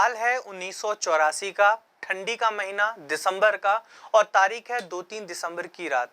साल है 1984 का, ठंडी का महीना दिसंबर का और तारीख है 2-3 दिसंबर की रात।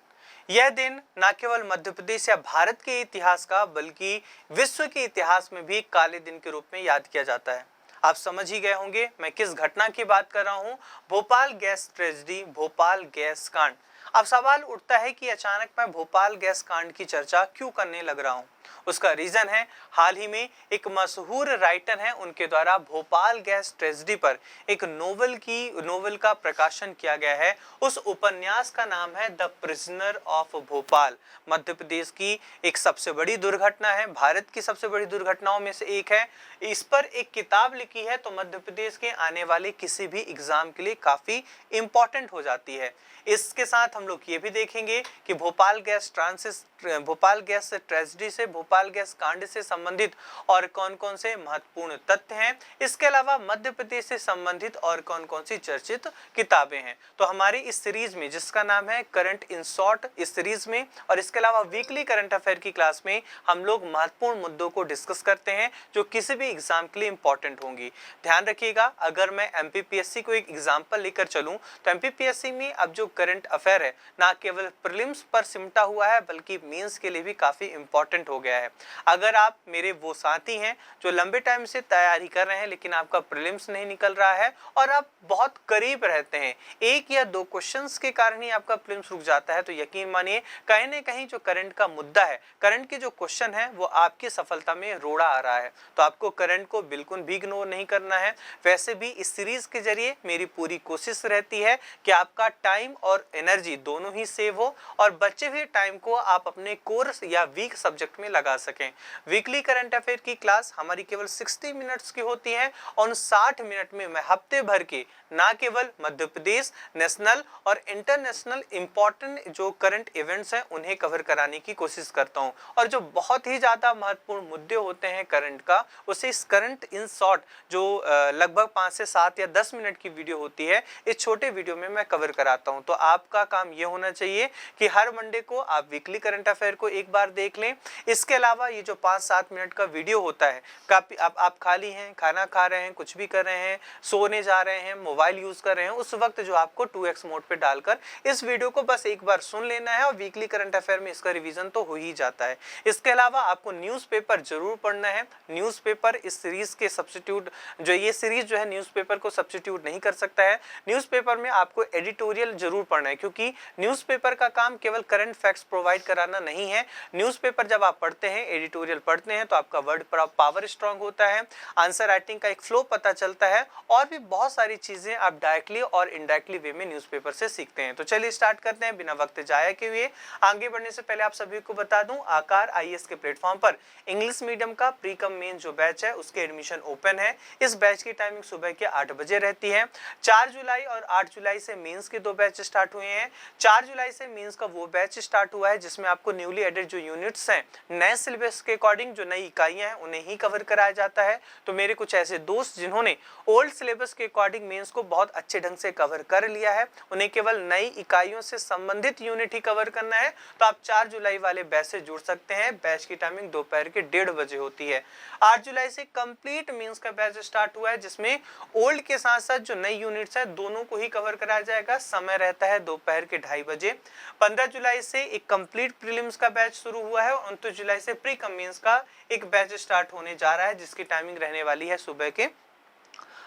यह दिन न केवल मध्य प्रदेश या भारत के इतिहास का बल्कि विश्व के इतिहास में भी काले दिन के रूप में याद किया जाता है। आप समझ ही गए होंगे मैं किस घटना की बात कर रहा हूं। Bhopal gas tragedy, Bhopal gas कांड। अब सवाल उठता है कि अचानक मैं भोपाल गैस कांड की चर्चा क्यों करने लग रहा हूं। उसका रीजन है हाल ही में एक मशहूर राइटर हैं उनके द्वारा भोपाल गैस ट्रेजेडी पर एक नोवेल का प्रकाशन किया गया है। उस उपन्यास का नाम है the prisoner of Bhopal. Madhya Pradesh की एक सबसे बड़ी दुर्घटना है, भारत की सबसे बड़ी दुर्घटनाओं में से एक है। इस पर एक किताब लिखी है तो मध्य प्रदेश के आने वाले किसी भी एग्जाम के लिए काफी इंपॉर्टेंट हो जाती है। इसके साथ हम लोग ये भी देखेंगे कि भोपाल गैस ट्रेजेडी से, भोपाल गैस कांड से संबंधित और कौन-कौन से महत्वपूर्ण तथ्य हैं। इसके अलावा मध्य प्रदेश से संबंधित और कौन-कौन सी चर्चित किताबें हैं। तो हमारी इस सीरीज में जिसका नाम है करंट इन शॉर्ट, इस सीरीज में और इसके अलावा वीकली करंट अफेयर की क्लास में हम लोग महत्वपूर्ण मुद्दों को डिस्कस करते हैं जो किसी भी एग्जाम के लिए इंपॉर्टेंट होंगी। ध्यान रखिएगा, अगर मैं एमपीपीएससी को एक एग्जाम्पल लेकर चलूं तो एमपीपीएससी में अब जो करंट अफेयर है ना केवल प्रीलिम्स पर सिमटा हुआ है बल्कि मेंस के लिए भी काफी इंपॉर्टेंट हो गया है। अगर आप मेरे वो साथी हैं जो लंबे टाइम से तैयारी कर रहे हैं लेकिन आपका प्रीलिम्स नहीं निकल रहा है और आप बहुत करीब रहते हैं, एक या दो क्वेश्चंस के कारण ही आपका प्रीलिम्स रुक जाता है, तो यकीन मानिए कहीं ना कहीं जो करंट का मुद्दा है, करंट के जो क्वेश्चन है वो आपकी सफलता में रोड़ा आ रहा है। तो आपको करंट को बिल्कुल भी इग्नोर नहीं करना है। वैसे भी इस सीरीज के जरिए मेरी पूरी कोशिश रहती है कि आपका टाइम और एनर्जी दोनों ही सेव हो और बचे हुए टाइम को आप अपने कोर्स या वीक सब्जेक्ट में लगा सकें। वीकली करंट अफेयर की क्लास हमारी केवल 60 मिनट्स की होती है और 60 मिनट में मैं हफ्ते भर के ना केवल मध्य प्रदेश, नेशनल और इंटरनेशनल इंपॉर्टेंट जो करंट इवेंट्स हैं उन्हें कवर कराने की कोशिश करता हूं और जो बहुत ही ज्यादा महत्वपूर्ण मुद्दे होते हैं करंट का, उसे इस करंट इन शॉर्ट जो लगभग 5 से 7 या 10 मिनट की वीडियो होती है, इस छोटे वीडियो में मैं कवर कराता हूं। तो आपका काम यह होना चाहिए कि हर मंडे को आप वीकली करंट अफेयर को एक बार देख लें। इसके अलावा ये जो 5-7 मिनट का वीडियो होता है, काफी आप खाली हैं, खाना खा रहे हैं, कुछ भी कर रहे हैं, सोने जा रहे हैं, मोबाइल यूज कर रहे हैं, उस वक्त जो आपको 2x मोड पे डालकर इस वीडियो को बस एक बार सुन लेना है और वीकली करंट अफेयर में इसका रिवीजन तो हो ही जाता है। इसके अलावा आपको न्यूज़पेपर जरूर पढ़ना है। न्यूज़पेपर इस सीरीज के सब्स्टिट्यूट, जो ये सीरीज जो है न्यूज़पेपर को सब्स्टिट्यूट नहीं कर सकता है। न्यूज़पेपर में आपको एडिटोरियल जरूर पढ़ना है क्योंकि न्यूज़पेपर का काम केवल करंट फैक्ट्स प्रोवाइड कराना नहीं है। न्यूज़पेपर जब आप पढ़ते हैं, एडिटोरियल पढ़ते हैं तो आपका वर्ड पावर स्ट्रांग होता है, आंसर राइटिंग का एक फ्लो पता चलता है और भी बहुत सारी चीजें आप डायरेक्टली और इनडायरेक्टली वे में न्यूज़पेपर से सीखते हैं। तो चलिए स्टार्ट करते हैं बिना वक्त जाया के हुए। आगे बढ़ने से पहले आप सभी को बता दूं, आकार आईएएस के प्लेटफॉर्म पर इंग्लिश मीडियम का प्री कम मेन जो बैच है उसके एडमिशन ओपन है। इस बैच की टाइमिंग सुबह के 8 बजे रहती है। 4 जुलाई और 8 जुलाई से मेंस के 2 बैच स्टार्ट हुए हैं। 4 जुलाई से मेंस का वो बैच स्टार्ट हुआ है जिसमें आपको न्यूली एडेड जो यूनिट्स हैं, नए सिलेबस के अकॉर्डिंग जो नई इकाइयां हैं उन्हें ही कवर कराया जाता है। तो मेरे कुछ ऐसे दोस्त जिन्होंने ओल्ड सिलेबस के अकॉर्डिंग मेंस को बहुत अच्छे ढंग से कवर कर लिया है, उन्हें केवल नई इकाइयों से संबंधित यूनिट ही कवर करना है, तो आप 4 जुलाई वाले बैच से जुड़ सकते हैं। बैच की टाइमिंग दोपहर के 1:30 बजे होती है। 8 जुलाई से कंप्लीट मेंस का बैच स्टार्ट हुआ है जिसमें ओल्ड के साथ साथ जो नई यूनिट्स है दोनों को ही कवर कराया जाएगा। समय रहता है दोपहर के 2:30 बजे। 15 जुलाई से एक कंप्लीट प्रीलिम्स का बैच शुरू हुआ है और 29 जुलाई से प्री कम मेंस का एक बैच स्टार्ट होने जा रहा है जिसकी टाइमिंग रहने वाली है सुबह के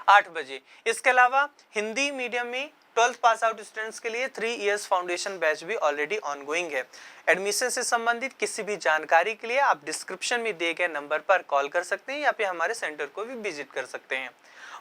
8 बजे। इसके अलावा हिंदी मीडियम में 12th पास आउट स्टूडेंट्स के लिए 3 इयर्स फाउंडेशन बैच भी ऑलरेडी ऑनगोइंग है। एडमिशन से संबंधित किसी भी जानकारी के लिए आप डिस्क्रिप्शन में दिए गए नंबर पर कॉल कर सकते हैं या फिर हमारे सेंटर को भी विजिट कर सकते हैं।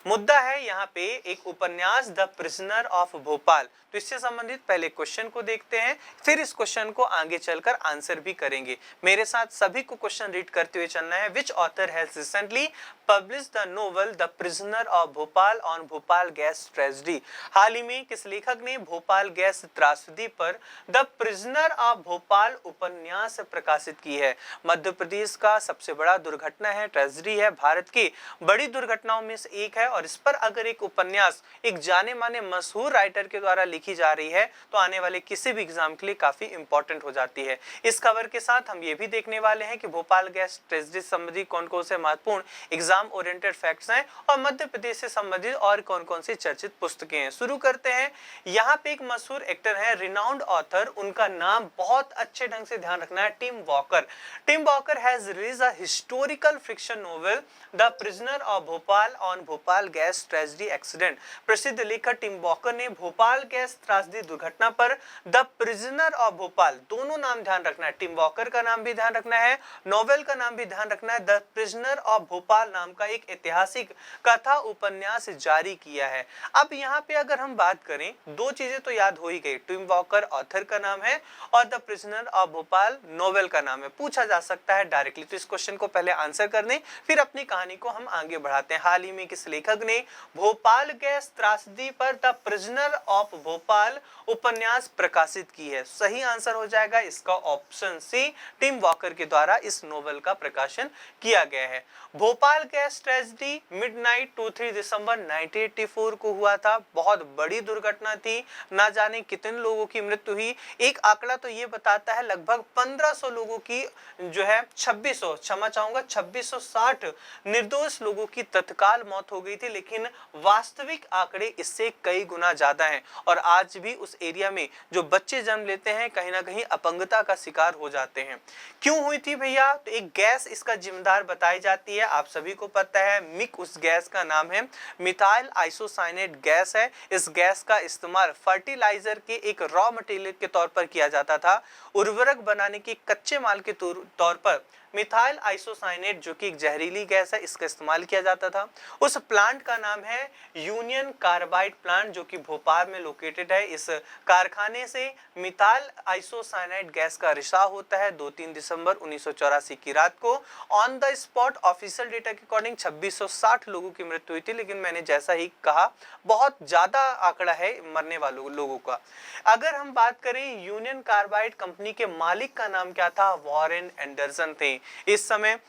मुद्दा है यहाँ पे एक उपन्यास द प्रिजनर ऑफ भोपाल। तो इससे संबंधित पहले क्वेश्चन को देखते हैं, फिर इस क्वेश्चन को आगे चलकर आंसर भी करेंगे। मेरे साथ सभी को क्वेश्चन रीड करते हुए चलना है। Which author has recently publish the novel the prisoner of Bhopal on Bhopal gas tragedy. हाल ही में किस लेखक ने भोपाल गैस त्रासदी पर द प्रिजनर ऑफ भोपाल उपन्यास प्रकाशित की है। मध्य प्रदेश का सबसे बड़ा दुर्घटना है, ट्रेजेडी है, भारत की बड़ी दुर्घटनाओं में से एक है और इस पर अगर एक उपन्यास एक जाने माने मशहूर राइटर के द्वारा लिखी जा रही है तो आने वाले किसी भी एग्जाम के लिए काफी इंपॉर्टेंट हो जाती है। इस खबर के साथ हम ये भी देखने वाले हैं कि भोपाल गैस ट्रेजेडी संबंधी कौन कौन से महत्वपूर्ण एग्जाम ओरिएंटेड फैक्ट्स हैं और मध्य प्रदेश से संबंधित और कौन कौन सी चर्चित पुस्तकें हैं। शुरू करते हैं। यहाँ पे एक मशहूर एक्टर है, रिनाउंड ऑथर, उनका नाम बहुत अच्छे ढंग से ध्यान रखना है, Tim Walker. Tim Walker has released a historical fiction novel the prisoner of Bhopal on Bhopal gas tragedy accident. प्रसिद्ध लेखक टिम वॉकर ने भोपाल गैस त्रासदी दुर्घटना पर द प्रिजनर ऑफ भोपाल, दोनों नाम ध्यान रखना है, टिम वॉकर का नाम भी ध्यान रखना है, नोवेल का नाम भी ध्यान रखना है, द प्रिजनर ऑफ भोपाल नाम का एक ऐतिहासिक कथा उपन्यास जारी किया है। अब यहाँ पे अगर हम बात करें, दो चीजें तो याद हो ही गई, टिम वॉकर ऑथर का नाम है और the prisoner of Bhopal novel का नाम है। पूछा जा सकता है डायरेक्टली, तो इस क्वेश्चन को पहले आंसर कर दें, फिर अपनी कहानी को हम आगे बढ़ाते हैं। हाल ही में किस लेखक ने भोपाल गैस त्रासदी पर द प्रिजनर ऑफ भोपाल उपन्यास प्रकाशित की है? सही आंसर हो जाएगा इसका ऑप्शन सी, टिम वॉकर के द्वारा इस नोवेल का प्रकाशन किया गया है। भोपाल गैस ट्रेजेडी मिडनाइट 23 दिसंबर 1984 को हुआ था। बहुत बड़ी दुर्घटना थी, ना जाने कितने लोगों की मृत्यु हुई। एक आंकड़ा तो ये बताता है लगभग 1500 लोगों की जो है 2660 निर्दोष लोगों की तत्काल मौत हो गई थी, लेकिन वास्तविक आंकड़े इससे कई गुना ज्यादा हैं और आज भी उस एरिया में जो बच्चे जन्म लेते हैं कहीं ना कहीं अपंगता का शिकार हो जाते हैं। क्यों हुई थी भैया? तो एक गैस इसका जिम्मेदार बताई जाती है, आप सभी को पता है, मिक उस गैस का नाम है, मिथाइल आइसोसाइनेट गैस है। इस गैस का इस्तेमाल फर्टिलाइजर के एक रॉ मटेरियल के तौर पर किया जाता था। उर्वरक बनाने के कच्चे माल के तौर पर मिथाइल आइसोसाइनेट जो कि एक जहरीली गैस है, इसका इस्तेमाल किया जाता था। उस प्लांट का नाम है यूनियन कार्बाइड प्लांट, जो कि भोपाल में लोकेटेड है। इस कारखाने से मिथाइल आइसोसाइनेट गैस का रिसाव होता है 2-3 दिसंबर 1984 की रात को। On the spot official data के अकॉर्डिंग 2660 लोगों की मृत्यु हुई थी, लेकिन मैंने जैसा ही कहा बहुत ज्यादा आंकड़ा है मरने वालों लोगों का। अगर हम बात करें यूनियन कार्बाइड कंपनी के मालिक का नाम क्या था? वॉरेन एंडरसन थे। इस समय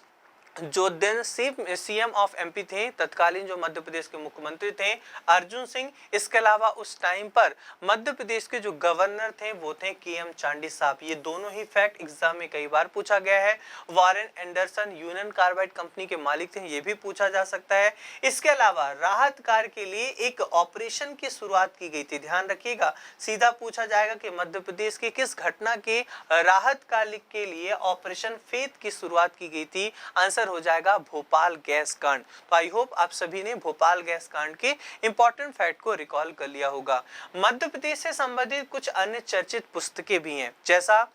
जो दिन सीएम ऑफ एमपी थे, तत्कालीन जो मध्य प्रदेश के मुख्यमंत्री थे, अर्जुन सिंह। इसके अलावा उस टाइम पर मध्य प्रदेश के जो गवर्नर थे वो थे केएम चांडी साहब। ये दोनों ही फैक्ट एग्जाम में कई बार पूछा गया है। Warren Anderson union carbide company के मालिक थे, ये भी पूछा जा सकता है। इसके अलावा राहत कार्य के लिए एक ऑपरेशन की शुरुआत की गई थी, ध्यान रखिएगा, सीधा पूछा जाएगा कि मध्य प्रदेश की किस घटना के राहत कार्य के लिए ऑपरेशन फेथ की शुरुआत की गई थी? आंसर हो जाएगा भोपाल गैस कांड। तो आई होप आप सभी ने भोपाल गैस कांड के इंपॉर्टेंट फैक्ट को रिकॉल कर लिया होगा। मध्य प्रदेश से संबंधित कुछ अन्य चर्चित पुस्तकें भी हैं, जैसा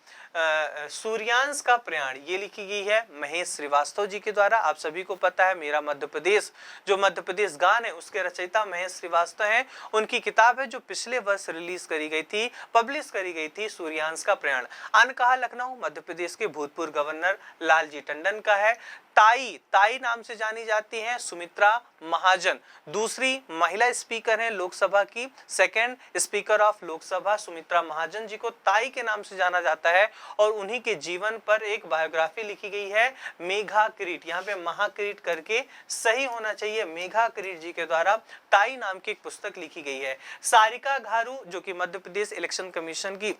सूर्यांश का प्रयाण, ये लिखी गई है महेश श्रीवास्तव जी के द्वारा। आप सभी को पता है मेरा मध्य प्रदेश, जो मध्य प्रदेश गान है उसके रचयिता महेश श्रीवास्तव हैं। उनकी किताब है जो पिछले वर्ष रिलीज करी गई थी, पब्लिश करी गई थी, सूर्यांश का प्रयाण। अनकहा लखनऊ मध्य प्रदेश के भूतपूर्व गवर्नर लालजी टंडन का है। ताई नाम से जानी जाती हैं सुमित्रा महाजन, दूसरी महिला स्पीकर हैं लोकसभा की, second speaker of Lok Sabha Sumitra Mahajan ji को ताई के नाम से जाना जाता है। और उन्हीं के जीवन पर एक बायोग्राफी लिखी गई है, मेघा किरीट, यहाँ पे महाकिरीट करके सही होना चाहिए, मेघा किरीट जी के द्वारा ताई नाम की एक पुस्तक लिखी गई है। सारिका घारू जो कि मध्य प्रदेश इलेक्शन कमीशन की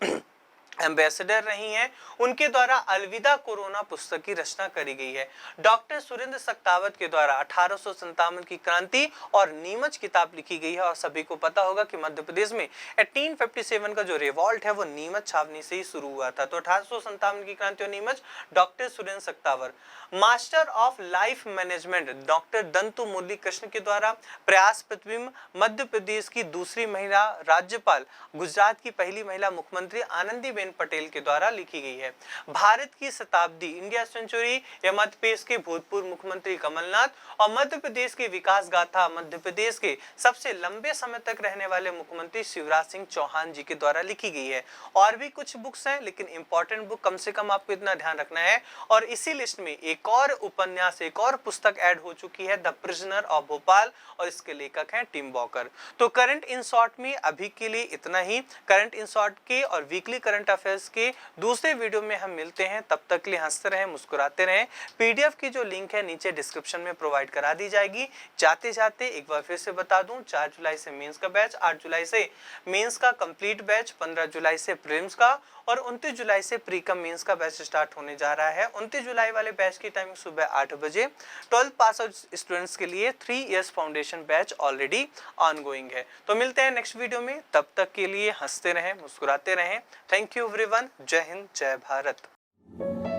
एम्बेसडर रही हैं, उनके द्वारा अलविदा कोरोना पुस्तक की रचना करी गई है। डॉक्टर सुरेंद्र सक्तावत के द्वारा 1857 की क्रांति और नीमच किताब लिखी गई है। और सभी को पता होगा कि मध्य प्रदेश में 1857 का जो रिवॉल्ट है वो नीमच छावनी से ही शुरू हुआ था। तो 1857 की क्रांति और Neemuch, doctor Surendra Saktawat. Master of life management doctor Dantu Murali Krishna के द्वारा प्रयास प्रतिबिंब, मध्य प्रदेश की दूसरी महिला राज्यपाल, गुजरात की पहली महिला मुख्यमंत्री आनंदीबेन पटेल के द्वारा लिखी गई है। भारत की शताब्दी, इंडिया सेंचुरी, यह मध्य प्रदेश के भूतपूर्व मुख्यमंत्री कमलनाथ और मध्य प्रदेश की विकास गाथा, मध्य प्रदेश के सबसे लंबे समय तक रहने वाले मुख्यमंत्री शिवराज सिंह चौहान जी के द्वारा लिखी गई है। और भी कुछ बुक्स हैं, लेकिन इंपॉर्टेंट बुक कम से कम आपको इतना ध्यान रखना है। और इसी लिस्ट में एक और उपन्यास, एक और पुस्तक ऐड हो चुकी है, द प्रिजनर ऑफ भोपाल, और इसके लेखक हैं टिम वॉकर। तो करंट इन शॉर्ट में अभी के लिए इतना ही। करंट इन शॉर्ट के और वीकली करंट अफेयर्स के दूसरे वीडियो में हम मिलते हैं। तब तक के लिए हंसते रहें, मुस्कुराते रहें। पीडीएफ की जो लिंक है नीचे डिस्क्रिप्शन में प्रोवाइड करा दी जाएगी। जाते जाते एक बार फिर से बता दूं, 4 जुलाई से मेंस का बैच, 8 जुलाई से मेंस का कंप्लीट बैच, 15 जुलाई से प्रीलिम्स का और 29 जुलाई से प्री कम मेंस का बैच स्टार्ट होने जा रहा है। 29 जुलाई वाले बैच की टाइमिंग सुबह 8 बजे। 12 पास आउट स्टूडेंट्स के लिए 3 years foundation batch already ongoing है। तो मिलते हैं नेक्स्ट वीडियो में, तब तक के लिए हंसते रहें, मुस्कुराते रहें। Thank you everyone. जय हिंद, जय भारत।